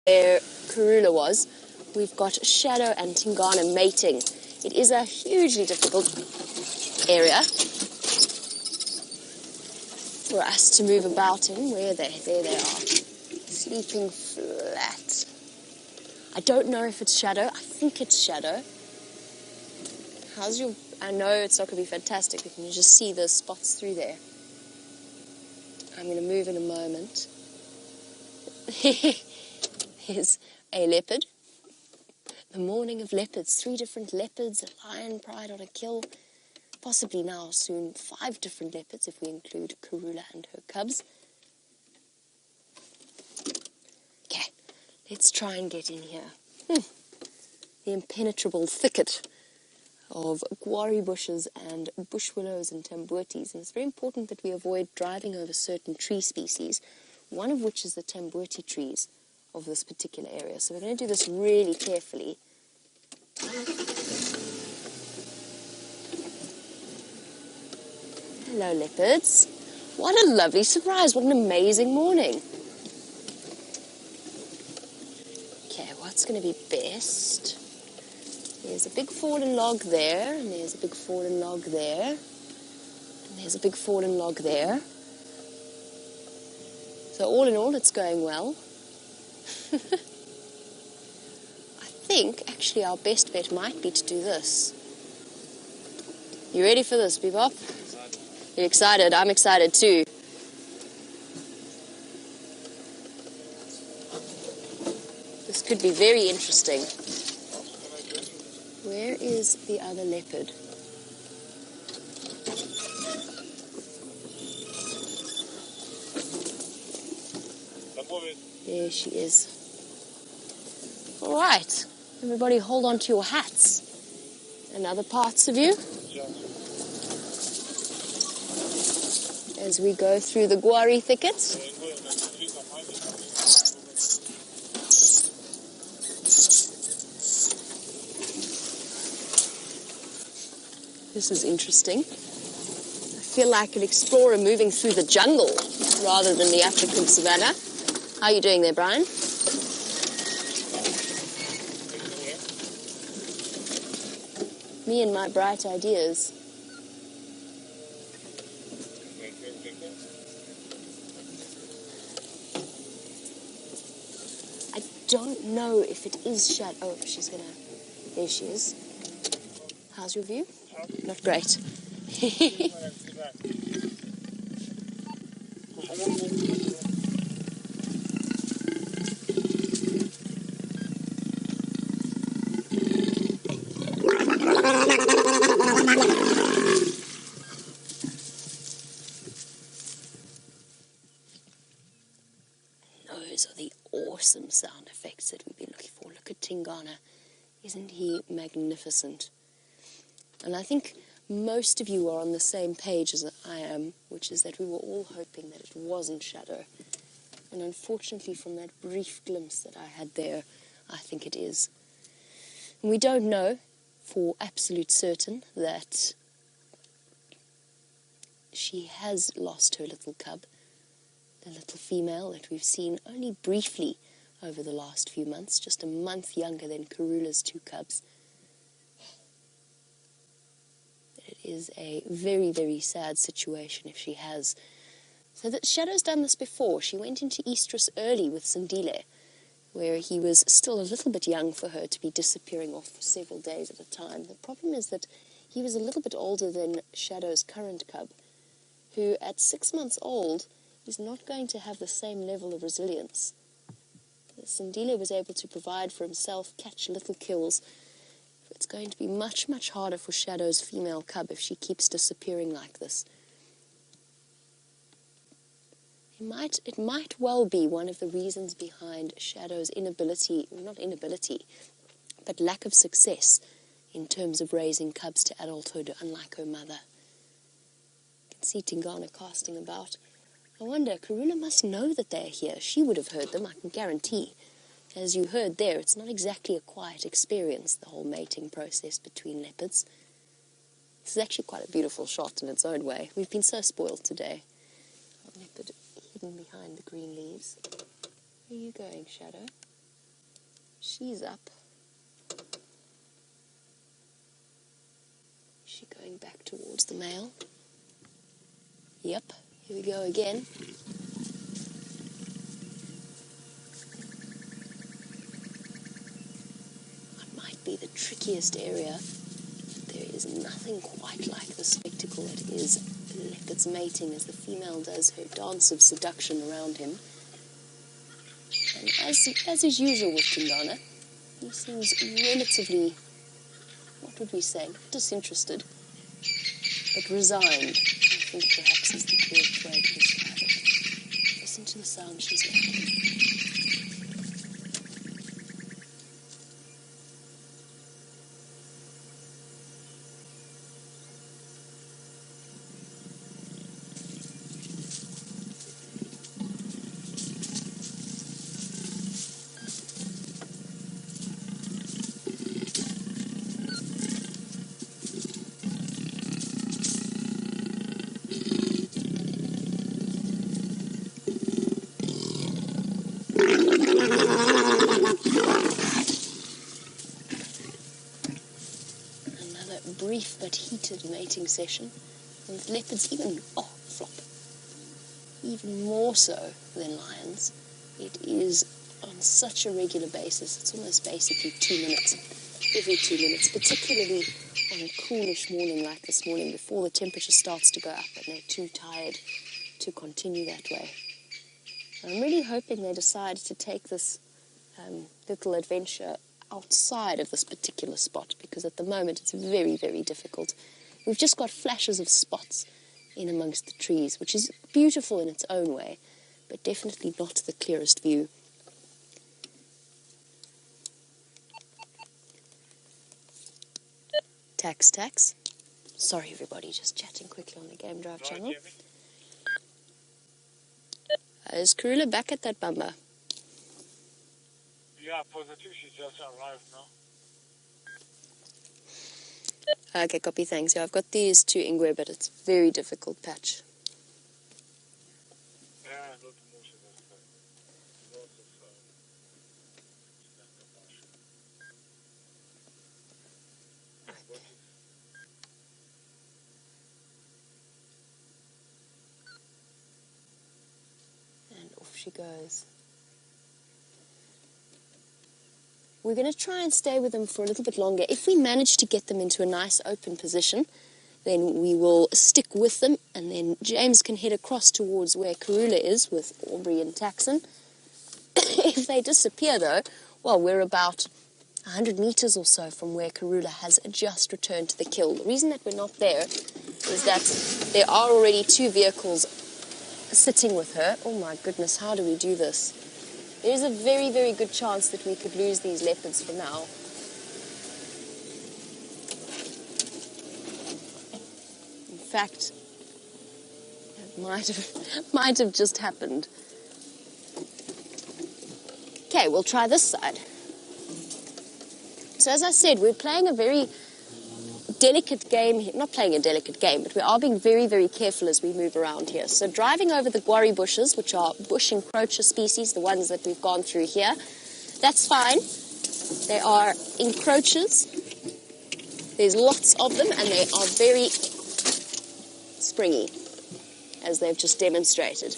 where Karula was, we've got Shadow and Tingana mating. It is a hugely difficult area for us to move about in. Where are they? There they are. Sleeping flat. I don't know if it's Shadow. I think it's Shadow. How's your... I know it's not going to be fantastic, but can you just see the spots through there? I'm going to move in a moment. Here's a leopard. The morning of leopards. 3 different leopards, a lion pride on a kill. Possibly now soon 5 different leopards if we include Karula and her cubs. Okay, let's try and get in here. The impenetrable thicket of guari bushes and bush willows and tamboutis. And it's very important that we avoid driving over certain tree species, one of which is the tambouti trees of this particular area. So we're going to do this really carefully. Hello, leopards. What a lovely surprise. What an amazing morning. Okay, what's going to be best? There's a big fallen log there, and there's a big fallen log there, and there's a big fallen log there. So all in all, it's going well. I think, actually, our best bet might be to do this. You ready for this, Bebop? You're excited? I'm excited too. This could be very interesting. Where is the other leopard? There she is. All right, everybody hold on to your hats. And other parts of you. As we go through the guari thickets. This is interesting. I feel like an explorer moving through the jungle rather than the African savannah. How are you doing there, Brian? Me and my bright ideas. I don't know if it is Shadow. Oh, she's gonna... There she is. How's your view? Not great. Those are the awesome sound effects that we've been looking for. Look at Tingana. Isn't he magnificent? And I think most of you are on the same page as I am, which is that we were all hoping that it wasn't Shadow. And unfortunately, from that brief glimpse that I had there, I think it is. And we don't know for absolute certain that she has lost her little cub, the little female that we've seen only briefly over the last few months, just a month younger than Karula's 2 cubs. It is a very, very sad situation if she has. So that Shadow's done this before. She went into estrus early with Sindile, where he was still a little bit young for her to be disappearing off for several days at a time. The problem is that he was a little bit older than Shadow's current cub, who at 6 months old is not going to have the same level of resilience. Sindile was able to provide for himself, catch little kills. It's going to be much, much harder for Shadow's female cub if she keeps disappearing like this. It might well be one of the reasons behind Shadow's inability, not inability, but lack of success in terms of raising cubs to adulthood, unlike her mother. You can see Tingana casting about. I wonder, Karula must know that they're here. She would have heard them, I can guarantee. As you heard there, it's not exactly a quiet experience, the whole mating process between leopards. This is actually quite a beautiful shot in its own way. We've been so spoiled today. A leopard hidden behind the green leaves. Where are you going, Shadow? She's up. Is she going back towards the male? Yep, here we go again. What might be the trickiest area? There is nothing quite like the spectacle that is leopard's mating as the female does her dance of seduction around him. And as is usual with Tingana, he seems relatively, what would we say, not disinterested, but resigned, I think perhaps is the correct way to describe it. Listen to the sound she's making. Brief but heated mating session, and with leopards even more so than lions. It is on such a regular basis. It's almost basically 2 minutes, every 2 minutes, particularly on a coolish morning like this morning before the temperature starts to go up and they're too tired to continue that way. I'm really hoping they decide to take this little adventure outside of this particular spot, because at the moment it's very, very difficult. We've just got flashes of spots in amongst the trees, which is beautiful in its own way, but definitely not the clearest view. Tax. Sorry everybody, just chatting quickly on the Game Drive channel. Is Karula back at that bumba? Yeah, positive, she just arrived now. Okay, copy, thanks. Yeah, I've got these two Ingwe, but it's a very difficult patch. Yeah, not most of this time. Lots of And off she goes. We're going to try and stay with them for a little bit longer. If we manage to get them into a nice open position, then we will stick with them, and then James can head across towards where Karula is with Aubrey and Taxon. If they disappear, though, well, we're about 100 meters or so from where Karula has just returned to the kill. The reason that we're not there is that there are already 2 vehicles sitting with her. Oh my goodness, how do we do this? There is a very, very good chance that we could lose these leopards for now. In fact, it might have just happened. Okay, we'll try this side. So as I said, we're playing a very delicate game here. Not playing a delicate game, but we are being very, very careful as we move around here. So driving over the guarri bushes, which are bush encroacher species, the ones that we've gone through here, that's fine. They are encroachers. There's lots of them, and they are very springy, as they've just demonstrated.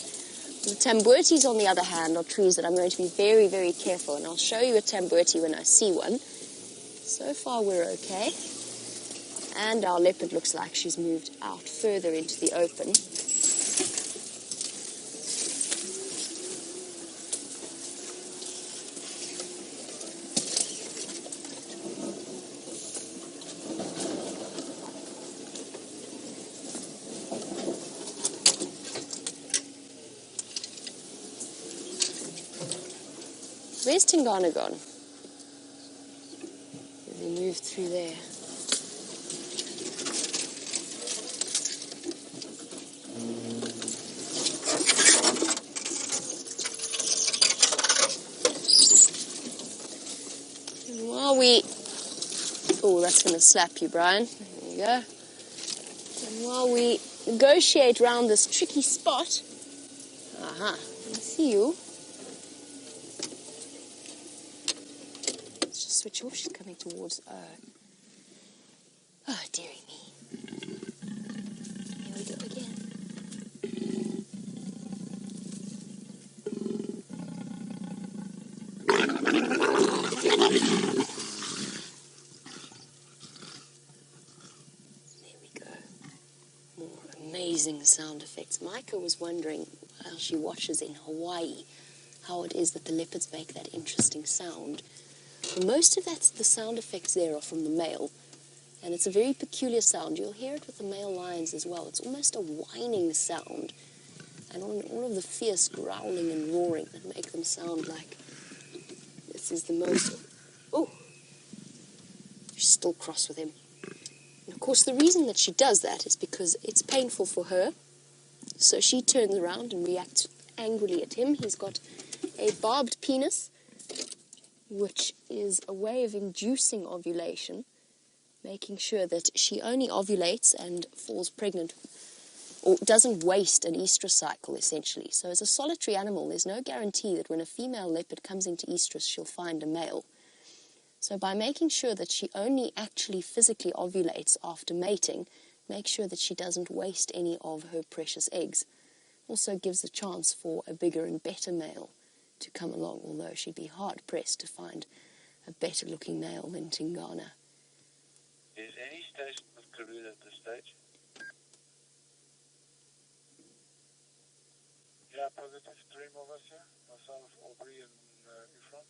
The tambuerties, on the other hand, are trees that I'm going to be very, very careful, and I'll show you a tambuerty when I see one. So far, we're okay. And our leopard looks like she's moved out further into the open. Where's Tingana gone? They moved through there. And while we... Oh, that's going to slap you, Brian. There you go. And while we negotiate around this tricky spot... Aha, I see you. switch off. She's coming towards... Oh, dearie me. Here we go again. There we go. More amazing sound effects. Micah was wondering, while she watches in Hawaii, how it is that the leopards make that interesting sound. Well, most of the sound effects there are from the male, and it's a very peculiar sound. You'll hear it with the male lions as well. It's almost a whining sound, and all of the fierce growling and roaring that make them sound like this is the most... Oh! She's still cross with him. And of course, the reason that she does that is because it's painful for her, so she turns around and reacts angrily at him. He's got a barbed penis, which is a way of inducing ovulation, making sure that she only ovulates and falls pregnant, or doesn't waste an estrus cycle, essentially. So as a solitary animal, there's no guarantee that when a female leopard comes into estrus, she'll find a male. So by making sure that she only actually physically ovulates after mating, make sure that she doesn't waste any of her precious eggs. Also gives a chance for a bigger and better male to come along, although she'd be hard-pressed to find a better-looking male than Tingana. Is any station with Karula at this stage? Yeah, positive. 3 more of us here. Myself, Aubrey, and Efron.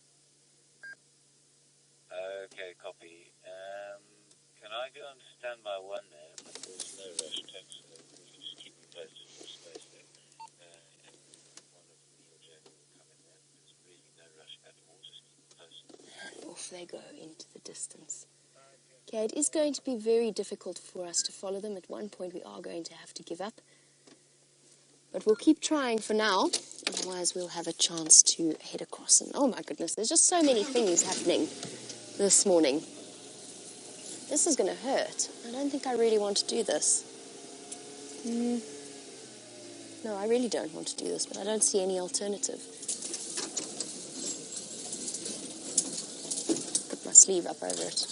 Okay, copy. Can I go on standby 1 there? But there's no rush text, so we can just keep me posted for space there. And one of me or Jack will come in there. There's really no rush at all, just keep me posted. And off they go into the distance. Okay, it is going to be very difficult for us to follow them. At one point we are going to have to give up. But we'll keep trying for now, otherwise we'll have a chance to head across. And oh my goodness, there's just so many things happening this morning. This is going to hurt. I don't think I really want to do this. No, I really don't want to do this, but I don't see any alternative. Put my sleeve up over it.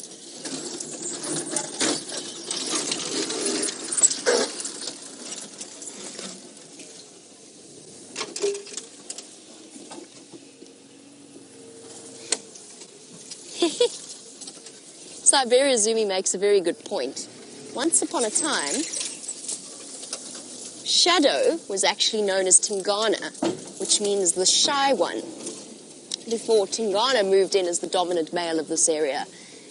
Siberia Zumi makes a very good point. Once upon a time, Shadow was actually known as Tingana, which means the shy one, before Tingana moved in as the dominant male of this area.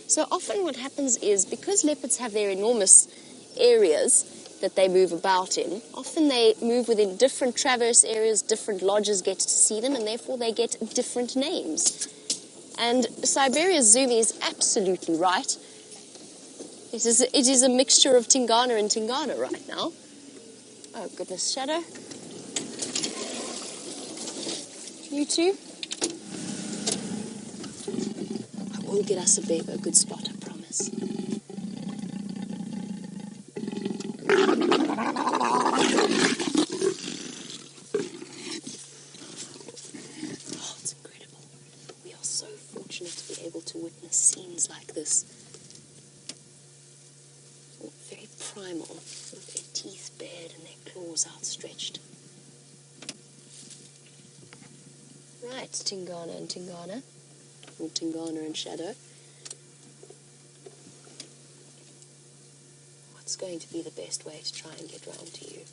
So often what happens is, because leopards have their enormous areas that they move about in, often they move within different traverse areas, different lodges get to see them, and therefore they get different names. And Siberia Zumi is absolutely right. It is a mixture of Tingana and Tingana right now. Oh goodness, Shadow. You too? I will get us a good spot, I promise. Oh, it's incredible. We are so fortunate to be able to witness scenes like this. Very primal, with their teeth bared and their claws outstretched. Right, Tingana and Tingana, or Tingana and Shadow. What's going to be the best way to try and get round to you?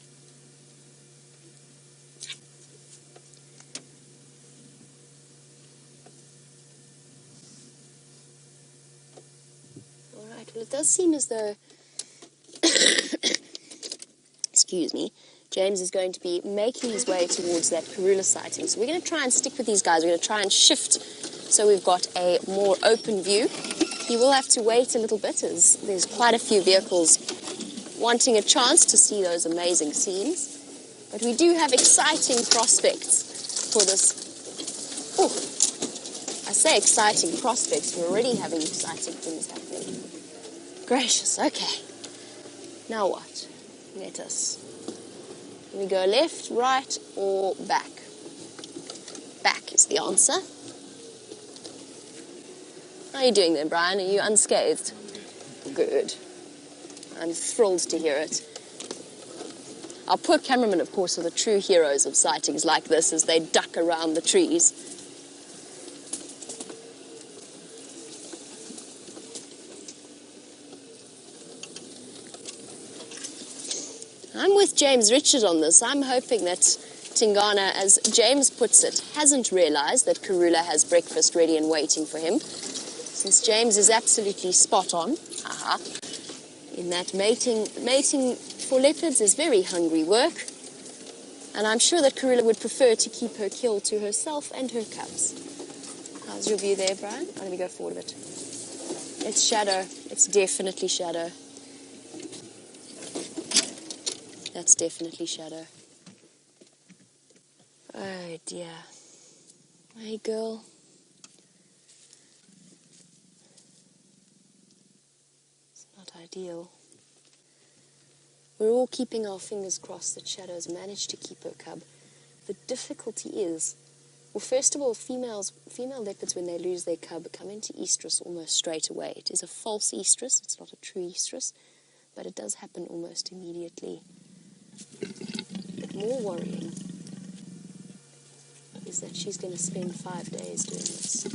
Alright, well it does seem as though excuse me, James is going to be making his way towards that Karula sighting. So we're going to try and stick with these guys. We're going to try and shift so we've got a more open view. He will have to wait a little bit as there's quite a few vehicles wanting a chance to see those amazing scenes. But we do have exciting prospects for this. Oh, I say exciting prospects. We're already having exciting things happening. Gracious, okay. Now what? Let us. We go left, right, or back? Back is the answer. How are you doing there, Brian? Are you unscathed? Good. I'm thrilled to hear it. Our poor cameramen, of course, are the true heroes of sightings like this as they duck around the trees. I'm with James Richard on this. I'm hoping that Tingana, as James puts it, hasn't realized that Karula has breakfast ready and waiting for him, since James is absolutely spot on, in that mating for leopards is very hungry work, and I'm sure that Karula would prefer to keep her kill to herself and her cubs. How's your view there, Brian? Oh, let me go forward a bit. It's Shadow. It's definitely Shadow. That's definitely Shadow. Oh dear. Hey girl. It's not ideal. We're all keeping our fingers crossed that Shadow's managed to keep her cub. The difficulty is, well, first of all, female leopards, when they lose their cub, come into estrus almost straight away. It is a false estrus. It's not a true estrus, but it does happen almost immediately. But more worrying is that she's going to spend 5 days doing this.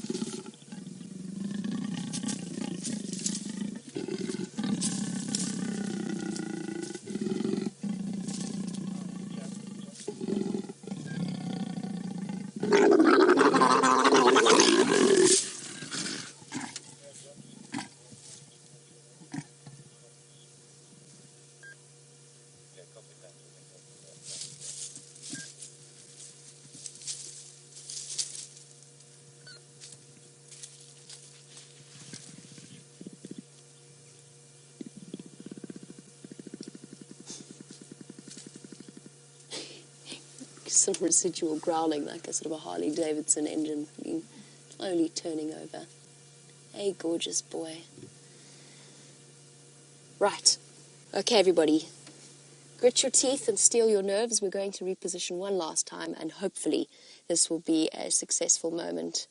Some residual growling, like a sort of a Harley Davidson engine being slowly turning over. Hey, gorgeous boy. Right. Okay, everybody. Grit your teeth and steel your nerves. We're going to reposition one last time, and hopefully this will be a successful moment.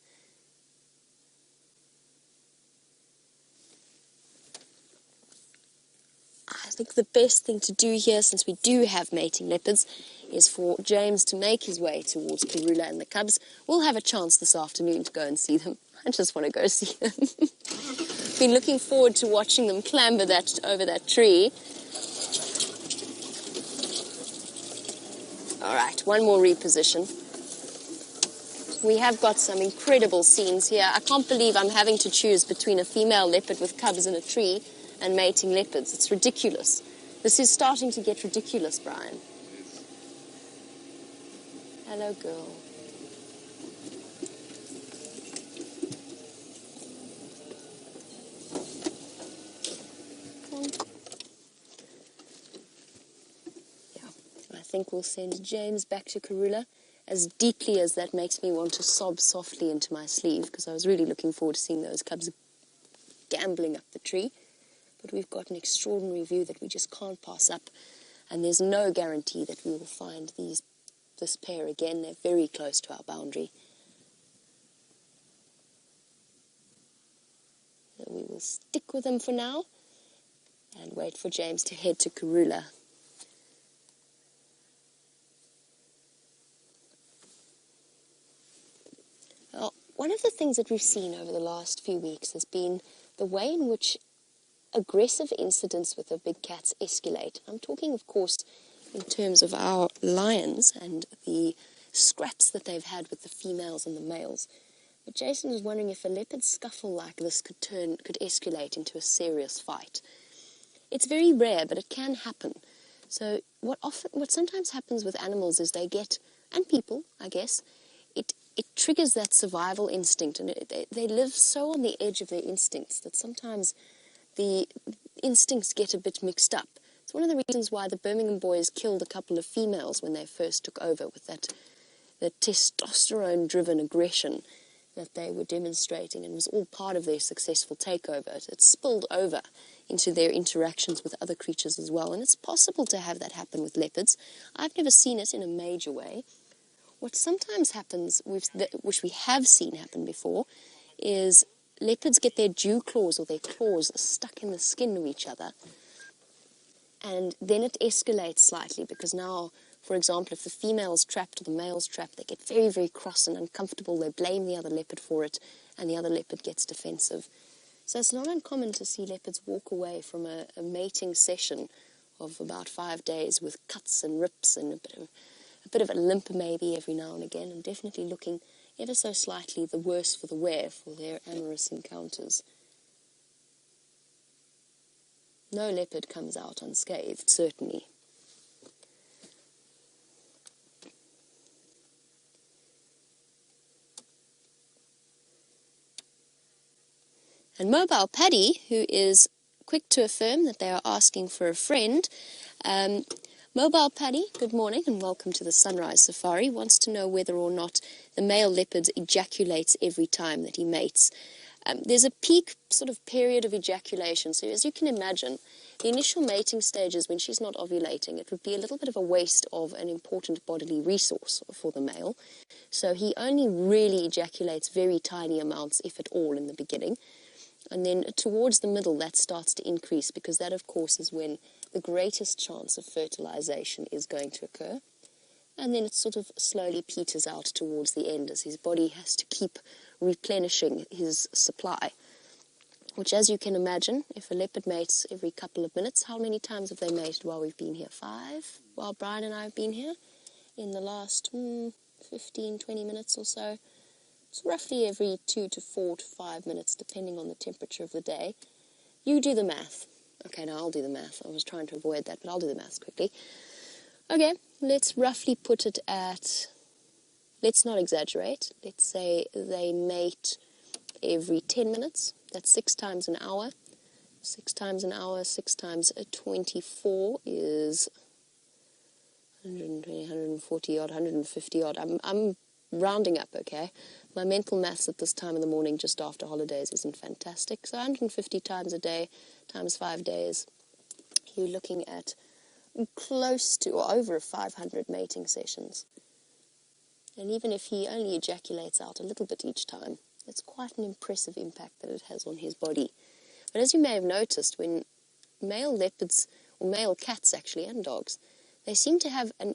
I think the best thing to do here, since we do have mating leopards, is for James to make his way towards Karula and the cubs. We'll have a chance this afternoon to go and see them. I just want to go see them. Been looking forward to watching them clamber over that tree. All right, one more reposition. We have got some incredible scenes here. I can't believe I'm having to choose between a female leopard with cubs in a tree and mating leopards. It's ridiculous. This is starting to get ridiculous, Brian. Hello, girl. Yeah, I think we'll send James back to Karula, as deeply as that makes me want to sob softly into my sleeve, because I was really looking forward to seeing those cubs gambling up the tree. But we've got an extraordinary view that we just can't pass up, and there's no guarantee that we will find this pair again. They're very close to our boundary. So we will stick with them for now and wait for James to head to Karula. Well, one of the things that we've seen over the last few weeks has been the way in which aggressive incidents with the big cats escalate. I'm talking, of course, in terms of our lions and the scraps that they've had with the females and the males. But Jason was wondering if a leopard scuffle like this could escalate into a serious fight. It's very rare, but it can happen. So what sometimes happens with animals is they get, and people, I guess, it triggers that survival instinct, and they live so on the edge of their instincts that sometimes the instincts get a bit mixed up. It's one of the reasons why the Birmingham boys killed a couple of females when they first took over, with that testosterone-driven aggression that they were demonstrating, and was all part of their successful takeover. It spilled over into their interactions with other creatures as well, and it's possible to have that happen with leopards. I've never seen it in a major way. What sometimes happens, which we have seen happen before, is leopards get their dew claws or their claws stuck in the skin of each other. And then it escalates slightly because now, for example, if the female's trapped or the male's trapped, they get very, very cross and uncomfortable. They blame the other leopard for it, and the other leopard gets defensive. So it's not uncommon to see leopards walk away from a mating session of about 5 days with cuts and rips and a bit of a limp maybe every now and again, and definitely looking ever so slightly the worse for the wear for their amorous encounters. No leopard comes out unscathed, certainly. And Mobile Paddy, who is quick to affirm that they are asking for a friend. Mobile Paddy, good morning and welcome to the Sunrise Safari, wants to know whether or not the male leopard ejaculates every time that he mates. There's a peak sort of period of ejaculation, so as you can imagine, the initial mating stages when she's not ovulating, it would be a little bit of a waste of an important bodily resource for the male. So he only really ejaculates very tiny amounts, if at all, in the beginning. And then towards the middle, that starts to increase because that, of course, is when the greatest chance of fertilization is going to occur. And then it sort of slowly peters out towards the end as his body has to keep replenishing his supply. Which, as you can imagine, if a leopard mates every couple of minutes, how many times have they mated while we've been here? 5? While Brian and I have been here? In the last 15, 20 minutes or so. It's roughly every 2 to 4 to 5 minutes, depending on the temperature of the day. You do the math. Okay, now I'll do the math. I was trying to avoid that, but I'll do the math quickly. Okay, let's roughly put it at, let's not exaggerate. Let's say they mate every 10 minutes. That's 6 times an hour. 6 times an hour, 6 times 24 is 120, 140 odd, 150 odd. I'm rounding up, okay? My mental maths at this time in the morning just after holidays isn't fantastic. So 150 times a day times 5 days, you're looking at close to or over 500 mating sessions. And even if he only ejaculates out a little bit each time, it's quite an impressive impact that it has on his body. But as you may have noticed, when male leopards, or male cats actually, and dogs, they seem to have an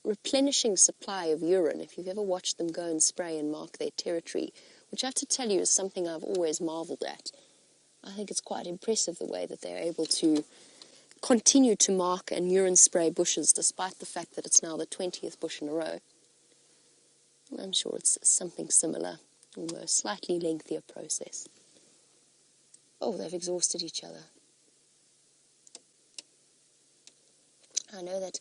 replenishing supply of urine. If you've ever watched them go and spray and mark their territory, which I have to tell you is something I've always marveled at. I think it's quite impressive the way that they're able to continue to mark and urine spray bushes despite the fact that it's now the 20th bush in a row. I'm sure it's something similar, although a slightly lengthier process. Oh, they've exhausted each other. I know that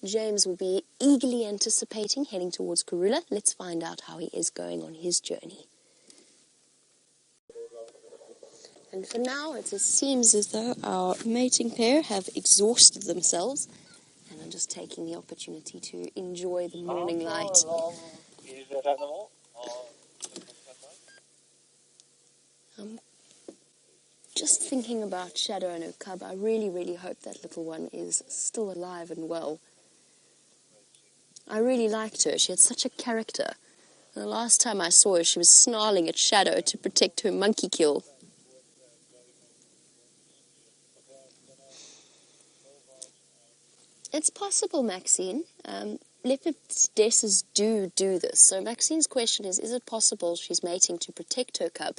James will be eagerly anticipating heading towards Karula. Let's find out how he is going on his journey. And for now, it seems as though our mating pair have exhausted themselves. And I'm just taking the opportunity to enjoy the morning light. Is that animal? I'm just thinking about Shadow and her cub. I really, really hope that little one is still alive and well. I really liked her. She had such a character. The last time I saw her, she was snarling at Shadow to protect her monkey kill. It's possible, Maxine. Leopard desses do this. So Maxine's question is it possible she's mating to protect her cub,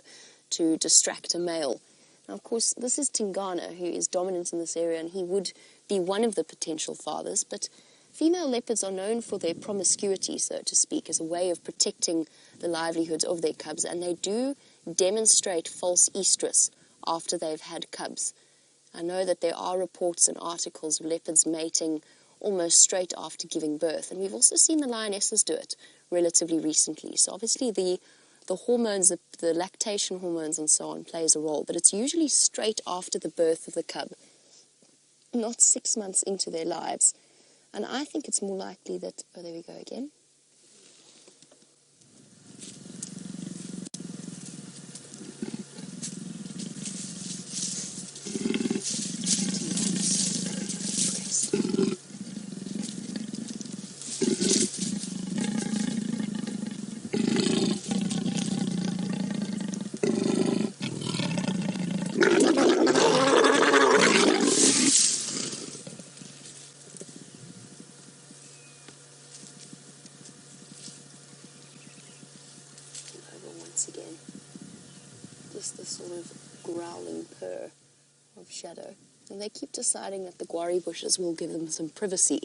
to distract a male? Now, of course, this is Tingana, who is dominant in this area, and he would be one of the potential fathers, but female leopards are known for their promiscuity, so to speak, as a way of protecting the livelihoods of their cubs, and they do demonstrate false estrus after they've had cubs. I know that there are reports and articles of leopards mating almost straight after giving birth, and we've also seen the lionesses do it relatively recently. So obviously the hormones, the lactation hormones and so on plays a role, but it's usually straight after the birth of the cub, not 6 months into their lives. And I think it's more likely that, oh, there we go again. notice the sort of growling purr of Shadow. And they keep deciding that the guarri bushes will give them some privacy,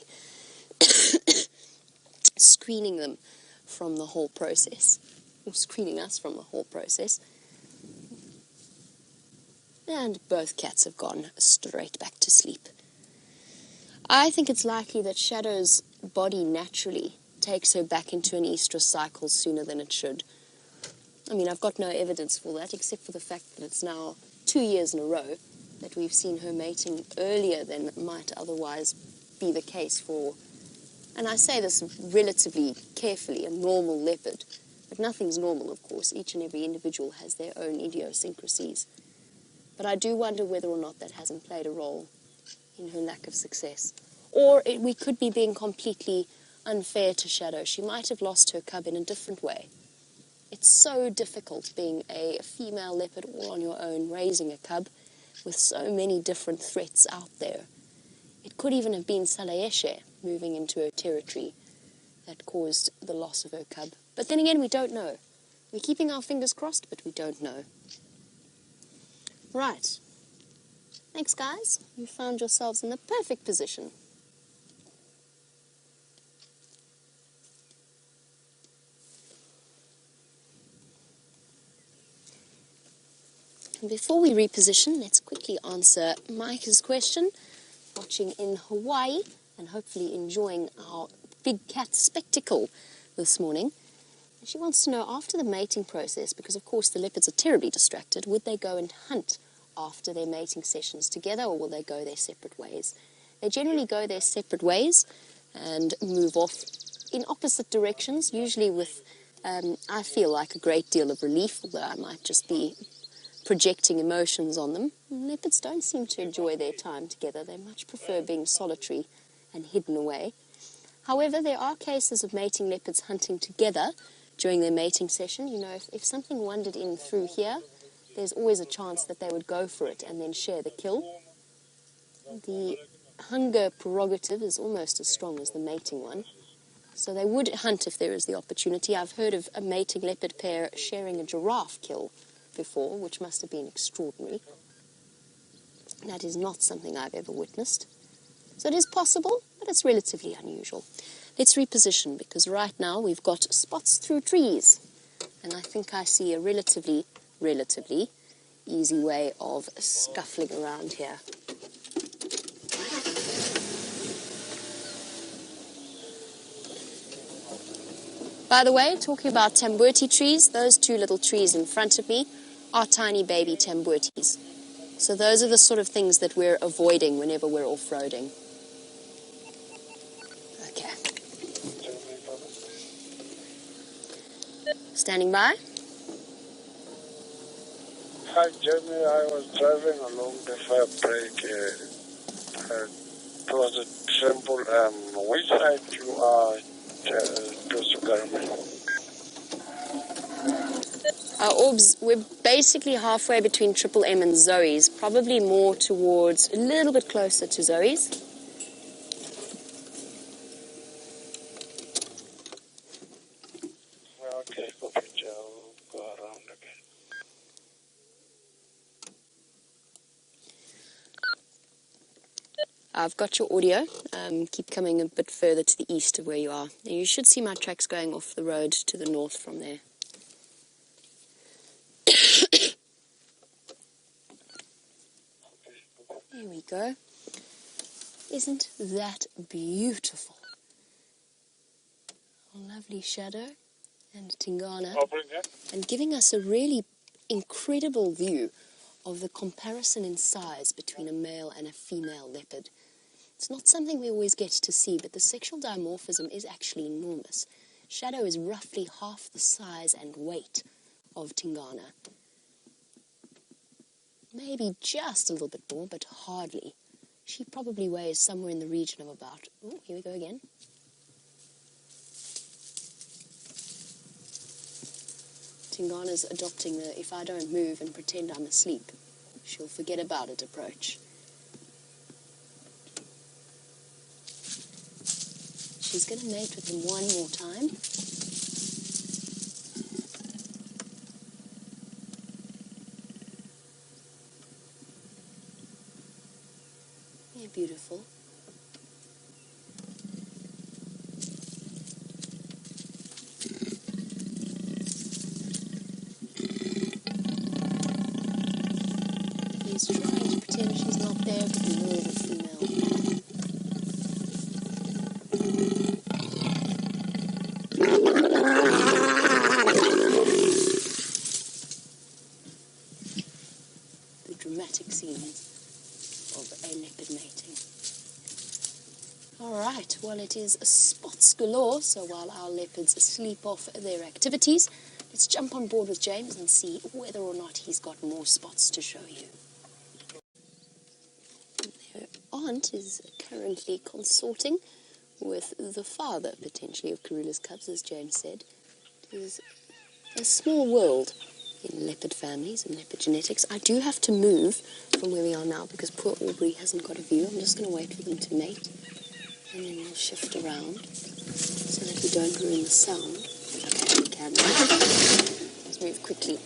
screening them from the whole process, or screening us from the whole process. And both cats have gone straight back to sleep. I think it's likely that Shadow's body naturally takes her back into an estrus cycle sooner than it should. I mean, I've got no evidence for that, except for the fact that it's now 2 years in a row that we've seen her mating earlier than might otherwise be the case for, and I say this relatively carefully, a normal leopard. But nothing's normal, of course. Each and every individual has their own idiosyncrasies. But I do wonder whether or not that hasn't played a role in her lack of success. Or we could be being completely unfair to Shadow. She might have lost her cub in a different way. It's so difficult being a female leopard all on your own, raising a cub with so many different threats out there. It could even have been Salaeshe moving into her territory that caused the loss of her cub. But then again, we don't know. We're keeping our fingers crossed, but we don't know. Right. Thanks, guys. You found yourselves in the perfect position. And before we reposition, let's quickly answer Micah's question. Watching in Hawaii and hopefully enjoying our big cat spectacle this morning. And she wants to know, after the mating process, because of course the leopards are terribly distracted, would they go and hunt after their mating sessions together, or will they go their separate ways? They generally go their separate ways and move off in opposite directions, usually with, I feel like, a great deal of relief, although I might just be projecting emotions on them. Leopards don't seem to enjoy their time together. They much prefer being solitary and hidden away. However, there are cases of mating leopards hunting together during their mating session. You know, if something wandered in through here, there's always a chance that they would go for it and then share the kill. The hunger prerogative is almost as strong as the mating one. So they would hunt if there is the opportunity. I've heard of a mating leopard pair sharing a giraffe kill before, which must have been extraordinary. That is not something I've ever witnessed. So it is possible, but it's relatively unusual. Let's reposition, because right now we've got spots through trees. And I think I see a relatively easy way of scuffling around here. By the way, talking about tambuti trees, those two little trees in front of me are tiny baby tambutis. So those are the sort of things that we're avoiding whenever we're off-roading. Okay. Standing by. Hi, Jamie. I was driving along the fire break. It was a temple. Which side you are to Sugarman? Orbs, we're basically halfway between Triple M and Zoe's, probably more towards, a little bit closer to Zoe's. Okay, copy. I'll go around again. I've got your audio. Keep coming a bit further to the east of where you are. And you should see my tracks going off the road to the north from there. There we go. Isn't that beautiful? A lovely Shadow and Tingana, and giving us a really incredible view of the comparison in size between a male and a female leopard. It's not something we always get to see, but the sexual dimorphism is actually enormous. Shadow is roughly half the size and weight of Tingana. Maybe just a little bit more, but hardly. She probably weighs somewhere in the region of about... Oh, here we go again. Tingana's adopting the if I don't move and pretend I'm asleep, she'll forget about it approach. She's going to mate with him one more time. beautiful. He's trying to pretend she's not there, but we know the female. The dramatic scenes of a leopard mating. Alright, well it is spots galore, so while our leopards sleep off their activities, let's jump on board with James and see whether or not he's got more spots to show you. Their aunt is currently consorting with the father, potentially, of Karula's cubs, as James said. It is a small world in leopard families and leopard genetics. I do have to move from where we are now because poor Aubrey hasn't got a view. I'm just going to wait for them to mate. And then we'll shift around so that we don't ruin the sound. Okay, we can. Let's move quickly.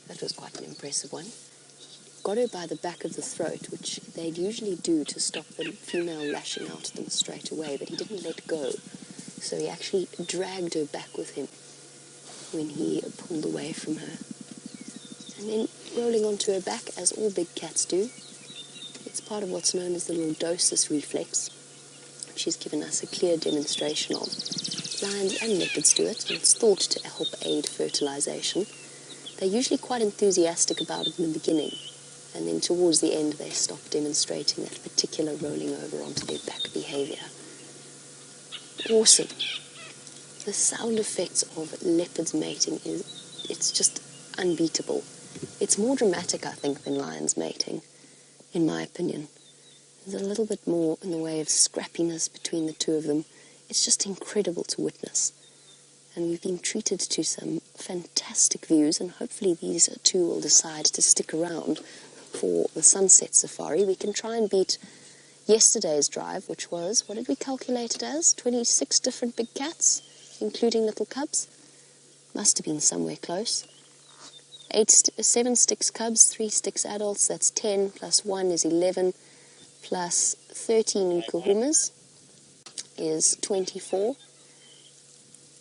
That was quite an impressive one. Got her by the back of the throat, which they'd usually do to stop the female lashing out at them straight away, but he didn't let go. So he actually dragged her back with him when he pulled away from her. And then rolling onto her back, as all big cats do. It's part of what's known as the lordosis reflex, which she's given us a clear demonstration of. Lions and leopards do it, and it's thought to help aid fertilization. They're usually quite enthusiastic about it in the beginning, and then towards the end they stop demonstrating that particular rolling over onto their back behavior. Awesome. The sound effects of leopards mating it's just unbeatable. It's more dramatic, I think, than lions mating, in my opinion. There's a little bit more in the way of scrappiness between the two of them. It's just incredible to witness. And we've been treated to some fantastic views, and hopefully these two will decide to stick around for the sunset safari. We can try and beat yesterday's drive, which was, what did we calculate it as? 26 different big cats, including little cubs. Must have been somewhere close. 7 sticks cubs, 3 sticks adults, that's 10, plus 1 is 11, plus 13 kuhumas is 24,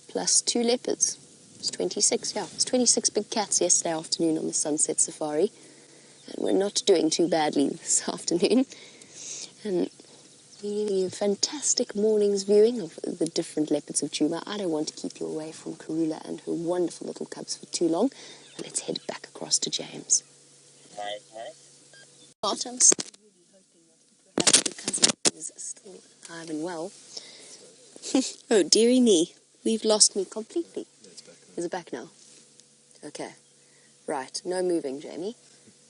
plus 2 leopards. It's 26, yeah. It's 26 big cats yesterday afternoon on the sunset safari. And we're not doing too badly this afternoon. And a fantastic morning's viewing of the different leopards of Djuma. I don't want to keep you away from Karula and her wonderful little cubs for too long. Let's head back across to James. But I'm still really hoping that perhaps the cousin is still alive and well. Oh, dearie me. We've lost me completely. Is it back now? Okay. Right. No moving, Jamie.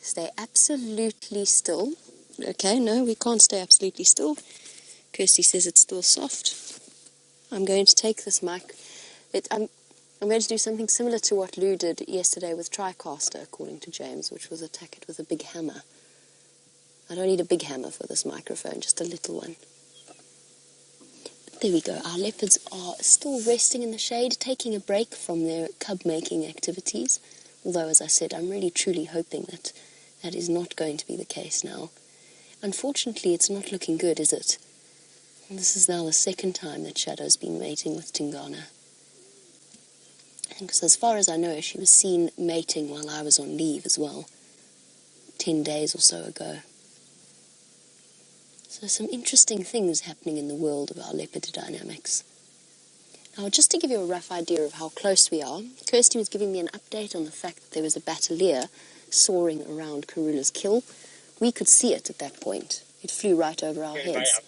Stay absolutely still. Okay, no, we can't stay absolutely still. Kirsty says it's still soft. I'm going to take this mic. I'm going to do something similar to what Lou did yesterday with TriCaster, according to James, which was attack it with a big hammer. I don't need a big hammer for this microphone, just a little one. But there we go. Our leopards are still resting in the shade, taking a break from their cub-making activities. Although, as I said, I'm really truly hoping that that is not going to be the case now. Unfortunately, it's not looking good, is it? And this is now the second time that Shadow's been mating with Tingana. Because as far as I know, she was seen mating while I was on leave as well, 10 days or so ago. So some interesting things happening in the world of our leopard dynamics. Now, just to give you a rough idea of how close we are, Kirsty was giving me an update on the fact that there was a battalier soaring around Karula's kill. We could see it at that point. It flew right over our heads.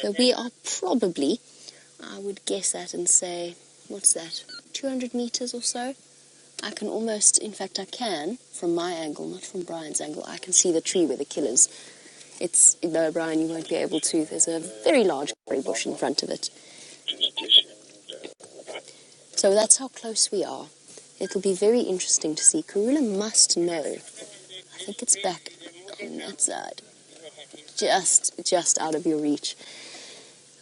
So we are probably, I would guess that and say, what's that, 200 meters or so? I can almost, in fact I can, from my angle, not from Brian's angle, I can see the tree where the kill is. It's, no, Brian, you won't be able to. There's a very large curry bush in front of it. So that's how close we are. It'll be very interesting to see. Karula must know. I think it's back on that side. Just out of your reach.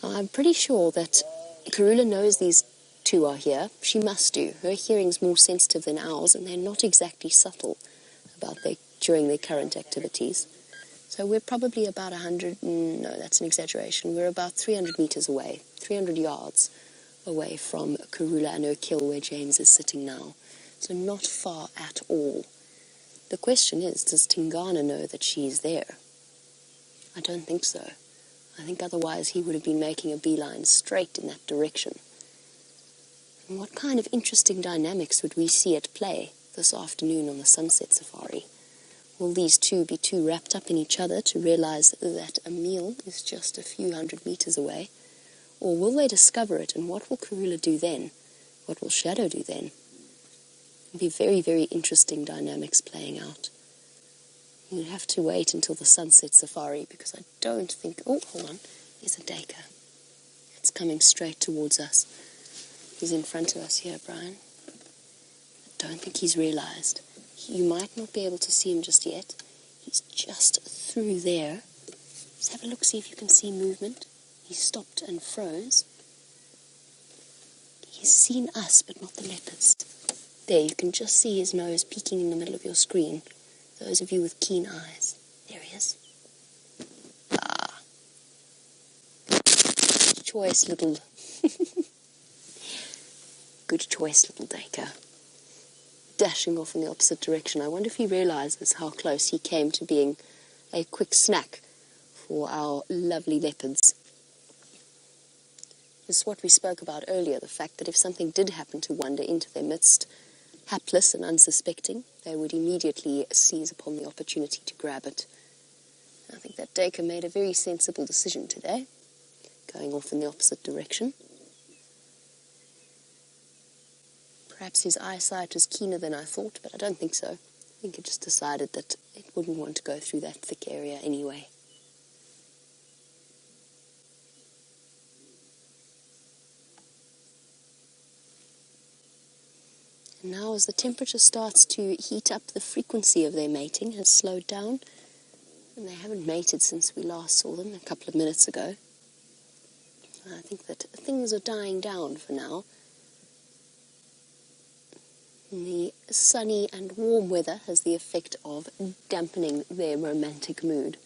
I'm pretty sure that Karula knows these two are here. She must do. Her hearing's more sensitive than ours, and they're not exactly subtle during their current activities. So we're probably about 100, no, that's an exaggeration. We're about 300 meters away, 300 yards away from Karula and her kill where James is sitting now. So not far at all. The question is, does Tingana know that she's there? I don't think so. I think otherwise he would have been making a beeline straight in that direction. And what kind of interesting dynamics would we see at play this afternoon on the sunset safari? Will these two be too wrapped up in each other to realize that a meal is just a few hundred meters away? Or will they discover it, and what will Karula do then? What will Shadow do then? It'll be very, very interesting dynamics playing out. You'll have to wait until the sunset safari, because I don't think... Oh, hold on. There's a Dacre. It's coming straight towards us. He's in front of us here, Brian. I don't think he's realized. You might not be able to see him just yet. He's just through there. Just have a look, see if you can see movement. He stopped and froze. He's seen us, but not the leopards. There, you can just see his nose peeking in the middle of your screen. Those of you with keen eyes. There he is. Ah. Good choice, little... Good choice, little Dacre. Dashing off in the opposite direction. I wonder if he realizes how close he came to being a quick snack for our lovely leopards. This is what we spoke about earlier, the fact that if something did happen to wander into their midst, hapless and unsuspecting, they would immediately seize upon the opportunity to grab it. I think that Dacre made a very sensible decision today, going off in the opposite direction. Perhaps his eyesight was keener than I thought, but I don't think so. I think it just decided that it wouldn't want to go through that thick area anyway. And now as the temperature starts to heat up, the frequency of their mating has slowed down, and they haven't mated since we last saw them a couple of minutes ago. I think that things are dying down for now. The sunny and warm weather has the effect of dampening their romantic mood.